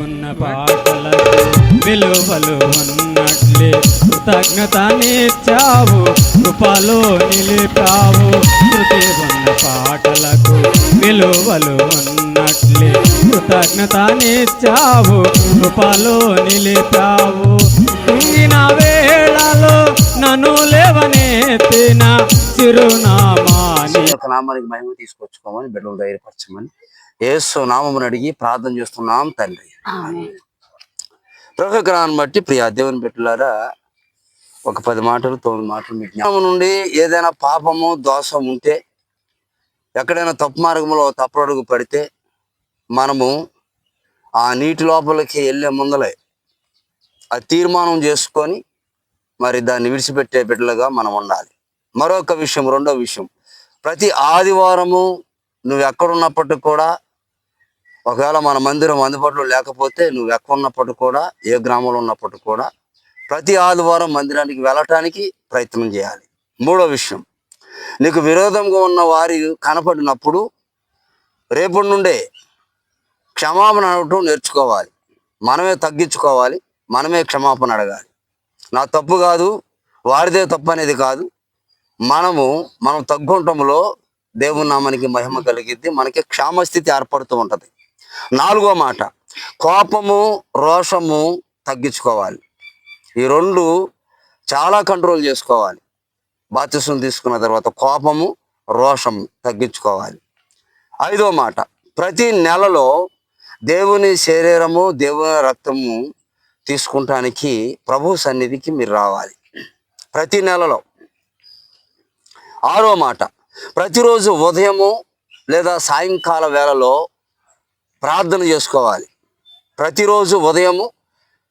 ఉన్న పాటలకు విలువలు ఉన్నట్లే కృతజ్ఞతనిచ్చావు, కృపలో నిలిపావు. శృతి ఉన్న పాటలకు విలువలు ఉన్నట్లే కృతజ్ఞతనిచ్చావు, కృపలో నిలిపావు. కుంగిన వేళలో నన్ను లేవనెత్తిన చిరునామాని నామానికి మహిమ తీసుకొచ్చుకోమని బిడ్డలు ధైర్యపరచమని యేసు నామమును అడిగి ప్రార్థన చేస్తున్నాం తండ్రి. ప్రభు గ్రహాన్ని బట్టి ప్రియ దేవుని బిడ్డలారా, ఒక 10 మాటలు 9 మాటలు మీ జ్ఞానం నుండి ఏదైనా పాపము దోషం ఉంటే, ఎక్కడైనా తప్పు మార్గంలో తప్పుడుగు పడితే మనము ఆ నీటి లోపలికి వెళ్ళే ముందలే ఆ తీర్మానం చేసుకొని మరి దాన్ని విడిచిపెట్టే బిడ్డలుగా మనం ఉండాలి. మరొక విషయం, రెండో విషయం, ప్రతి ఆదివారము నువ్వు ఎక్కడున్నప్పటికి కూడా, ఒకవేళ మన మందిరం అందుబాటులో లేకపోతే నువ్వు ఎక్కడ ఉన్నప్పటికి కూడా, ఏ గ్రామంలో ఉన్నప్పటికి కూడా ప్రతి ఆదివారం మందిరానికి వెళ్ళటానికి ప్రయత్నం చేయాలి. మూడో విషయం, నీకు విరోధంగా ఉన్న వారి కనపడినప్పుడు రేపటి నుండే క్షమాపణ అడగటం నేర్చుకోవాలి. మనమే తగ్గించుకోవాలి, మనమే క్షమాపణ అడగాలి. నా తప్పు కాదు, వారిదే తప్పు అనేది కాదు. మనం తగ్గుంటంలో దేవుని నామానికి మహిమ కలిగిద్ది, మనకి క్షామస్థితి ఏర్పడుతూ ఉంటుంది. 4వ మాట, కోపము రోషము తగ్గించుకోవాలి. ఈ 2 చాలా కంట్రోల్ చేసుకోవాలి. బాప్తిసం తీసుకున్న తర్వాత కోపము రోషము తగ్గించుకోవాలి. 5వ మాట, ప్రతి నెలలో దేవుని శరీరము దేవుని రక్తము తీసుకుంటానికి ప్రభు సన్నిధికి మీరు రావాలి ప్రతి నెలలో. 6వ మాట, ప్రతిరోజు ఉదయము లేదా సాయంకాల వేళలో ప్రార్థన చేసుకోవాలి. ప్రతిరోజు ఉదయము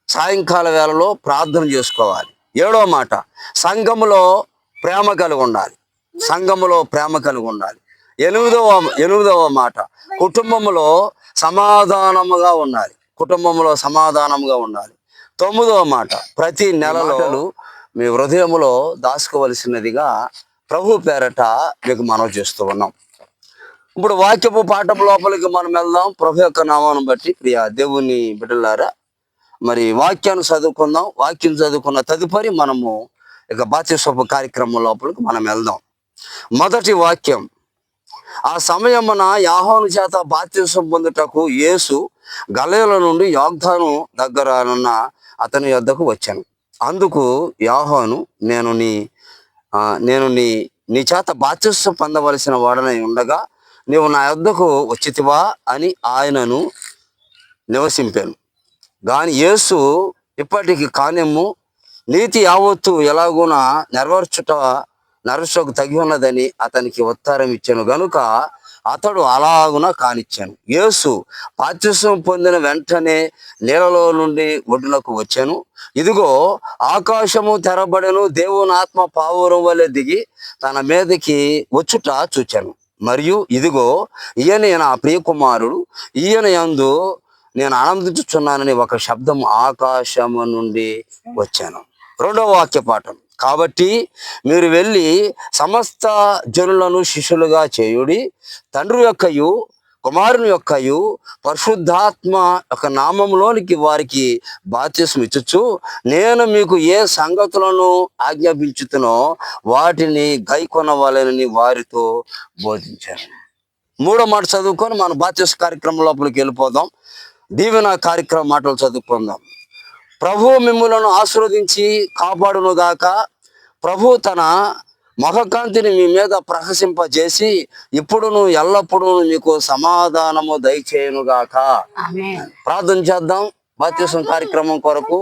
సాయంకాల వేళలో ప్రార్థన చేసుకోవాలి. 7వ మాట, సంఘములో ప్రేమ కలిగి ఉండాలి. సంఘములో ప్రేమ కలిగి ఉండాలి. 8వ మాట, కుటుంబంలో సమాధానముగా ఉండాలి. కుటుంబంలో సమాధానముగా ఉండాలి. 9వ మాట, ప్రతి నెలలో మీ హృదయములో దాచుకోవలసినదిగా ప్రభు పేరట మీకు మనవి చేస్తూ ఉన్నాం. ఇప్పుడు వాక్యపు పాఠం లోపలికి మనం వెళ్దాం. ప్రభు యొక్క నామాన్ని బట్టి ప్రియ దేవుని బిడ్డలారా, మరి వాక్యాన్ని చదువుకుందాం. వాక్యం చదువుకున్న తదుపరి మనము ఇక బాప్తిస్మ కార్యక్రమం లోపలికి మనం వెళ్దాం. మొదటి వాక్యం, ఆ సమయమున యోహాను చేత బాప్తిస్మ పొందుటకు యేసు గలిలయ నుండి యోర్దాను దగ్గరనున్న అతని యొద్దకు వచ్చాను. అందుకు యోహాను, నేను నీ చేత బాప్తిస్మ పొందవలసిన వాడనై ఉండగా నీవు నా యొద్దకు వచ్చితివా అని ఆయనను నివసింపాను. కానీ యేసు ఇప్పటికి కానిమ్ము, నీతి యావత్తు ఎలాగున నెరవేర్చుటకు తగి ఉన్నదని అతనికి ఉత్తరం ఇచ్చాను గనుక అతడు అలాగున కానిచ్చాను. యేసు బాప్తిస్మ పొందిన వెంటనే నీళ్ళలో నుండి ఒడ్డునకు వచ్చాను. ఇదిగో ఆకాశము తెరబడెను, దేవుని ఆత్మ పావురం వలె దిగి తన మీదకి వచ్చుట చూచాను. మరియు ఇదిగో ఈయన నా ప్రియ కుమారుడు, ఈయన యందు నేను ఆనందించుచున్నానని ఒక శబ్దం ఆకాశము నుండి వచ్చాను. 2వ వాక్య పాఠం, కాబట్టి మీరు వెళ్ళి సమస్త జనులను శిష్యులుగా చేయుడి, తండ్రి యొక్కయు కుమారుని యొక్కయు పరిశుద్ధాత్మ యొక్క నామంలోనికి వారికి బాప్తిస్మ ఇచ్చుచు నేను మీకు ఏ సంగతులను ఆజ్ఞాపించుతునో వాటిని గైకొనవాలని వారితో బోధించాను. 3వ మాట చదువుకొని మనం బాప్తిస్మ కార్యక్రమం లోపలికి వెళ్ళిపోదాం. దీవెన కార్యక్రమం మాటలు చదువుకుందాం. ప్రభువు మిమ్ములను ఆశీర్వదించి కాపాడును గాక. ప్రభు తన ముఖకాంతిని మీ మీద ప్రకాశింపజేసి ఇప్పుడును ఎల్లప్పుడూ మీకు సమాధానము దయచేయును గాక. ప్రార్థన చేద్దాం బాప్తిస్మ కార్యక్రమం కొరకు.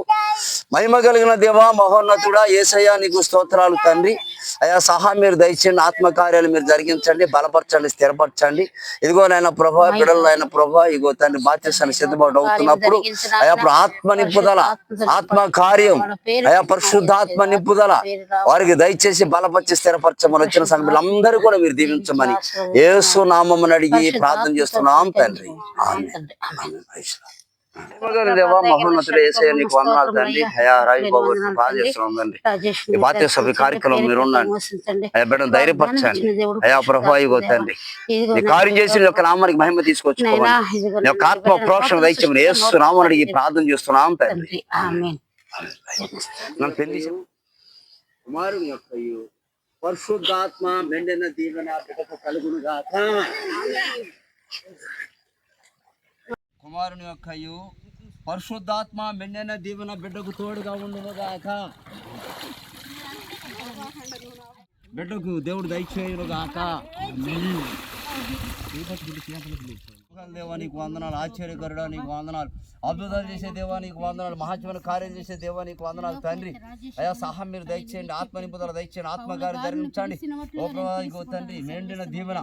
మహిమ కలిగిన దేవా, మహోన్నతుడా, యేసయ్య నీకు స్తోత్రాలు తండ్రి. అయా సహాయం మీరు దయచేయండి, ఆత్మకార్యాలు మీరు జరిగించండి, బలపరచండి, స్థిరపరచండి. ఇదిగో నాయన ప్రభా, బిడ్డలు అయిన ప్రభా, ఇగో తండ్రి బాప్తిసానికి సిద్ధపాటు అవుతున్నప్పుడు అయా ఆత్మ నింపుదల, ఆత్మ కార్యం, అయా పరిశుద్ధాత్మ నింపుదల వారికి దయచేసి బలపరిచి స్థిరపరచమని వచ్చిన సంఘాలందరూ కూడా మీరు దీవించమని యేసు నామమున అడిగి ప్రార్థన చేస్తున్నాం తండ్రి. ఆమేన్. దేవా మహోన్నతుడు యేసయ్య నీకు వందనాలు తండ్రి. అయా రాజు బాబు బాగా చేస్తున్నాం తండ్రి. ఈ బాధ్యత సభ కార్యక్రమం మీరు ఉండండి. అయ్యా బిడ్డను ధైర్యపరచండి. అయా ప్రభా, ఇగో తండ్రి నీ కార్యం చేసి నీ యొక్క నామానికి మహిమ తీసుకొచ్చుకోమని నీ యొక్క ఆత్మ ప్రోక్షణ దయచేయమని యేసు నామమున అడిగి ప్రార్థన చేస్తున్నాం తండ్రి. నన్ను పెళ్లి కుమారుని యొక్క పరిశుద్ధాత్మ మెండిన దీవెన బిడ్డకు కలుగును గాక. కుమారుని యొక్క పరిశుద్ధాత్మ మెండిన దీవెన బిడ్డకు తోడుగా ఉండును గాక. బిడ్డకు దేవుడు దయచేయును గాక. దేవా నీకు వందనాలు, ఆశ్చర్యకరుడా నీకు వందనాలు, అద్భుతాలు చేసే దేవా నీకు వందనాలు, మహాత్మైన కార్యం చేసే దేవా నీకు వందనాలు తండ్రి. అయా సహాయం మీరు దయచేయండి, ఆత్మ నింపుదల దయచేయండి, ఆత్మగారి ధరించండి. ఓ ప్రభా, ఇగో తండ్రి మెండిన దీవెన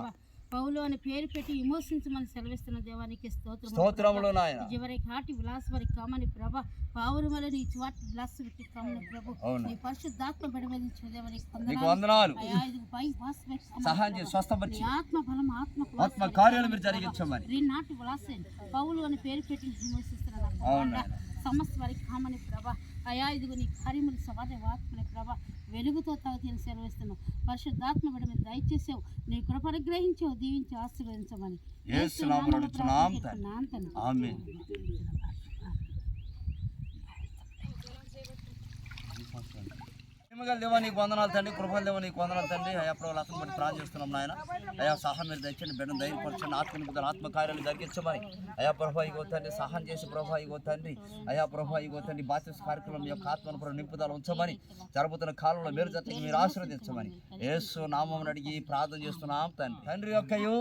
పౌలు అని పేరు పెట్టి విమోచించమని సెలవిస్తున్న దేవానికి స్తోత్రములు నాయన. చివరి కాటి విలాస వరి కామని ప్రభ పావురమల నీ చివాటి విలాస పెట్టి కామని ప్రభు నీ పరిశుద్ధాత్మ బడిమదించిన దేవానికి వందనాలు. సహాయం చేసి స్వస్థపరిచి ఆత్మ బలం ఆత్మ కార్యాలు మీరు జరిగించమని నాటి విలాస పౌలు అని పేరు పెట్టి విమోచిస్తున్న సమస్త వారికి కామని ప్రభ అయా ఇదిగో నీ కార్యములు సవాదే ఆత్మని ప్రభ వెలుగుతో తగతిని సెలవిస్తున్నావు. పరిశుద్ధాత్మ బడి మీద దయచేసావు, నీ కృప అనుగ్రహించావు, దీవించి ఆశీర్వదించమని దేవా నీకు వందనాలు తండ్రి, కృపల దేవా నీకు వందనాలు తండ్రి. అయా ప్రభు అతను బట్టి ప్రార్థన చేస్తున్నాం నాయన. అయా సహాయం మీరు దయచండి, బిడ్డను ధైర్యపరచండి, ఆత్మ ఆత్మకార్యాలు జరిగించమని అయా ప్రభా ఇగో తండ్రి సహాయం చేసి ప్రభా ఇగో తండ్రి అయా ప్రభా ఇగో తండ్రి బాప్తిస్మ కార్యక్రమం యొక్క ఆత్మను ప్రభు నింపుదల ఉంచమని జరుగుతున్న కాలంలో మీరు జతకి మీరు ఆశీర్వదించమని యేసు నామమున అడిగి ప్రార్థన చేస్తున్నాం తండ్రి. తండ్రి యొక్కయు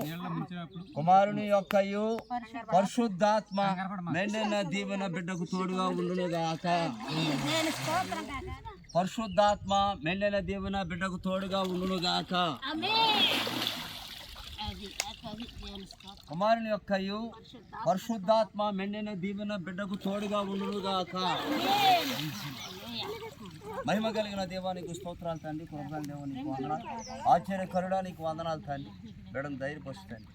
కుమారుని యొక్కయు పరిశుద్ధాత్మ మెండిన దీవెన బిడ్డకు తోడుగా ఉండును గాక. పరిశుద్ధాత్మ మెండిన దీవెన బిడ్డకు తోడుగా ఉండును గాక. కుమారుని యొక్కయు పరిశుద్ధాత్మ మెండిన దీవెన బిడ్డకు తోడుగా ఉండును గాక. మహిమ కలిగిన దేవానికి స్తోత్రాలు తండ్రి, కృపగల దేవానికి వందనాలు, ఆశ్చర్యకరుడా నీకు వందనాలు తండ్రి. బిడ్డను ధైర్యపరుచండి.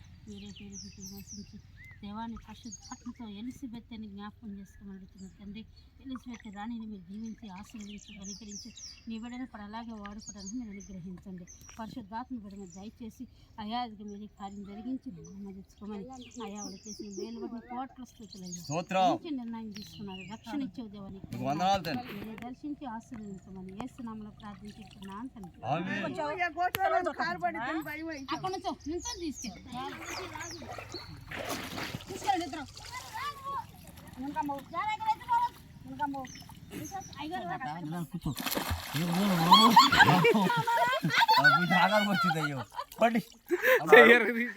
దేవాన్ని పరిశుద్ధాత్మతో ఎలిజబెత్ అని జ్ఞాపకం చేసుకోమని అడుగుతున్న తండ్రి. ఎలిజబెత్ రాణిని మీరు దీవించి ఆశీర్వదించి అనుగ్రహించి నీ బిడ్డను కూడా అలాగే వాడుకోవడానికి మీరు అనుగ్రహించండి. పరిశుద్ధాత్మ బిడ్డను దయచేసి అయా ఇది మీరు కార్యం జరిగించి తెచ్చుకోమని అయా వాళ్ళు చేసిన వేలు బట్టి కోట్ల స్థితులు నిర్ణయం తీసుకున్నారు. రక్షణ ఇచ్చే దేవానికి దర్శించి ఆశీర్వదించమని యేసునామములో ప్రార్థించుతున్నాను తండ్రి. అక్కడ నుంచి తీసుకెళ్ళి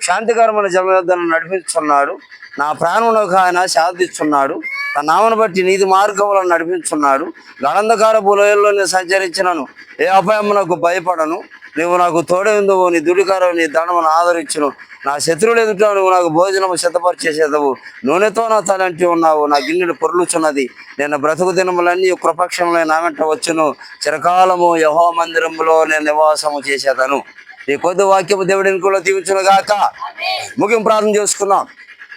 శాంతికరమైన జమయోద్ధను నడిపించున్నాడు, నా ప్రాణమునకు ఆయన శాంతిస్తున్నాడు, తన నామను బట్టి నీతి మార్గములను నడిపించున్నాడు. గణంధకార బులయల్లో నేను సంచరించినను ఏ అపాయమునకు భయపడను. నువ్వు నాకు తోడేందువు, నీ దుడికారం నీ దండమును ఆదరించును. నా శత్రువులు ఎదుట నువ్వు నాకు భోజనము సిద్ధపరిచేసేదవు. నూనెతో నా తలంటి ఉన్నావు, నా గిన్నెలు పొర్లుచున్నది. నేను బ్రతుకు దినములన్నీ కృపక్షములై నా వెంట వచ్చును. చిరకాలము యెహోవా మందిరములో నేను నివాసము చేసేదను. ఈ కొద్ది వాక్యము దేవుడిని కూడా దీవించును గాక. ముగింపు ప్రార్థన చేసుకున్నాం.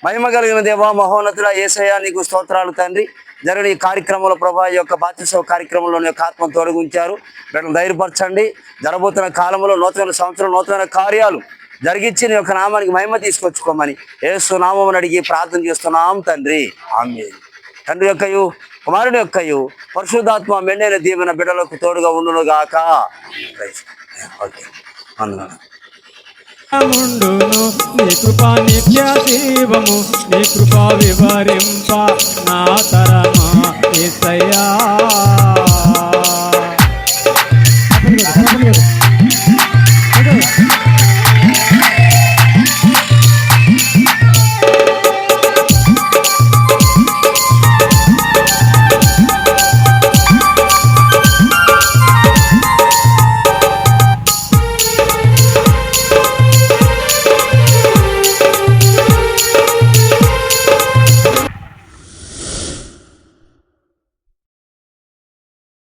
మహిమ కలిగిన దేవా మహోన్నతుడా యేసయ్యా నీకు స్తోత్రాలు తండ్రి. జరిగిన ఈ కార్యక్రమంలో ప్రభా ఈ యొక్క బాప్తిస్మ కార్యక్రమంలో యొక్క ఆత్మను తొలగించారు. బిడ్డను ధైర్యపరచండి. జరబోతున్న కాలంలో నూతన సంవత్సరం నూతన కార్యాలు జరిగించి నీ యొక్క నామానికి మహిమ తీసుకొచ్చుకోమని యేసు నామమున అడిగి ప్రార్థన చేస్తున్నాం తండ్రి. ఆమేన్. తండ్రి యొక్కయు కుమారుని యొక్కయు పరిశుద్ధాత్మ మెండైన దీవెన బిడ్డలకు తోడుగా ఉండును గాక. ఓకే, వందనాలు. ముండును నీ కృపా నిత్య జీవము, నీ కృపా వివరింప నా తరమా యేసయ్యా.